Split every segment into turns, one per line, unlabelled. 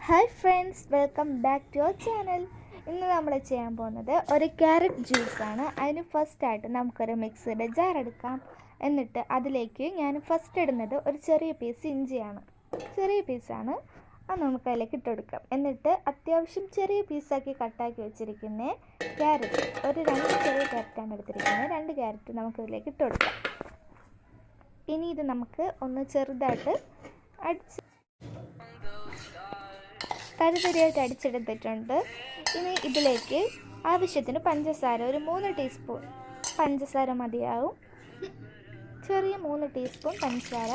Hi friends, welcome back to our channel. ഇന്ന് നമ്മൾ ചെയ്യാൻ പോകുന്നത് ഒരു ക്യാരറ്റ് ജ്യൂസാണ്. അതിന് ഫസ്റ്റായിട്ട് നമുക്കൊരു മിക്സിയുടെ ജാർ എടുക്കാം. എന്നിട്ട് അതിലേക്ക് ഞാൻ ഫസ്റ്റ് ഇടുന്നത് ഒരു ചെറിയ പീസ് ഇഞ്ചിയാണ്. ചെറിയ പീസാണ്, അത് നമുക്ക് അതിലേക്ക് ഇട്ടെടുക്കാം. എന്നിട്ട് അത്യാവശ്യം ചെറിയ പീസാക്കി കട്ടാക്കി വെച്ചിരിക്കുന്ന ക്യാരറ്റ്, ഒരു 2 ചെറിയ ക്യാരറ്റാണ് എടുത്തിരിക്കുന്നത്. 2 ക്യാരറ്റ് നമുക്കിതിലേക്ക് ഇട്ടെടുക്കാം. ഇനി ഇത് നമുക്ക് ഒന്ന് ചെറുതായിട്ട് തരിതരിയായിട്ട് അടിച്ചെടുത്തിട്ടുണ്ട്. ഇനി ഇതിലേക്ക് ആവശ്യത്തിന് പഞ്ചസാര, ഒരു 3 ടീസ്പൂൺ പഞ്ചസാര മതിയാവും. ചെറിയ 3 ടീസ്പൂൺ പഞ്ചസാര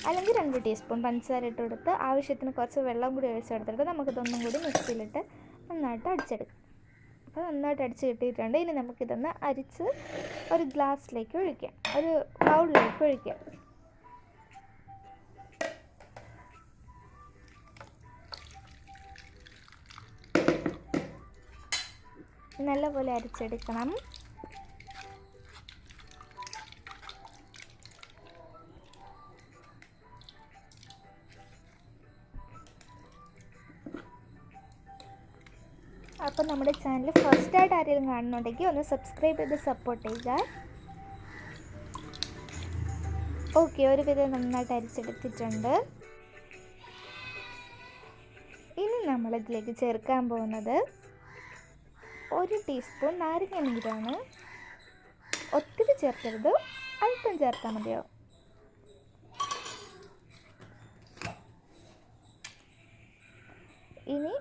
അല്ലെങ്കിൽ 2 ടീസ്പൂൺ പഞ്ചസാര ഇട്ട് കൊടുത്ത് ആവശ്യത്തിന് കുറച്ച് വെള്ളം കൂടി ഒഴിച്ചെടുത്തിട്ട് നമുക്കിതൊന്നും കൂടി മിക്സിയിലിട്ട് നന്നായിട്ട് അടിച്ചെടുക്കാം. അപ്പോൾ നന്നായിട്ട് അടിച്ച് കിട്ടിയിട്ടുണ്ട്. ഇനി നമുക്കിതൊന്ന് അരിച്ച് ഒരു ഗ്ലാസ്സിലേക്ക് ഒഴിക്കാം, ഒരു ബൗളിലേക്ക് ഒഴിക്കാം. നല്ലപോലെ അരിച്ചെടുക്കണം. അപ്പോൾ നമ്മുടെ ചാനൽ ഫസ്റ്റായിട്ട് ആരെങ്കിലും കാണുന്നുണ്ടെങ്കിൽ ഒന്ന് സബ്സ്ക്രൈബ് ചെയ്ത് സപ്പോർട്ട് ചെയ്യുക. ഓക്കെ, ഒരുവിധം നന്നായിട്ട് അരിച്ചെടുത്തിട്ടുണ്ട്. ഇനി നമ്മളിതിലേക്ക് ചേർക്കാൻ പോകുന്നത് 1 ടീസ്പൂൺ നാരങ്ങ നീരാണ്. ഒത്തിരി ചേർക്കരുത്, അല്പം ചേർത്താൽ മതിയോ. ഇനി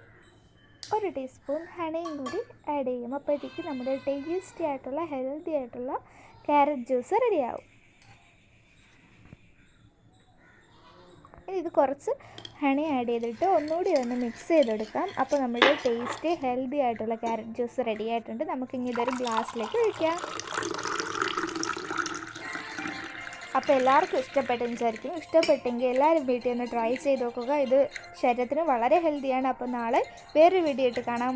1 ടീസ്പൂൺ ഹണിയും കൂടി ആഡ് ചെയ്യും. അപ്പോഴത്തേക്ക് നമ്മുടെ ടേസ്റ്റി ആയിട്ടുള്ള ഹെൽത്തി ആയിട്ടുള്ള ക്യാരറ്റ് ജ്യൂസ് റെഡിയാവും. ഇത് കുറച്ച് ഹണി ആഡ് ചെയ്തിട്ട് ഒന്നുകൂടി ഒന്ന് മിക്സ് ചെയ്തെടുക്കാം. അപ്പോൾ നമ്മുടെ ടേസ്റ്റി ഹെൽത്തി ആയിട്ടുള്ള ക്യാരറ്റ് ജ്യൂസ് റെഡി ആയിട്ടുണ്ട്. നമുക്കിനി ഇതൊരു ഗ്ലാസ്സിലേക്ക് ഒഴിക്കാം. അപ്പോൾ എല്ലാവർക്കും ഇഷ്ടപ്പെട്ടെന്ന് വിചാരിക്കും. ഇഷ്ടപ്പെട്ടെങ്കിൽ എല്ലാവരും വീട്ടിൽ നിന്ന് ട്രൈ ചെയ്ത് നോക്കുക. ഇത് ശരീരത്തിന് വളരെ ഹെൽത്തിയാണ്. അപ്പോൾ നാളെ വേറൊരു വീഡിയോ ആയിട്ട് കാണാൻ.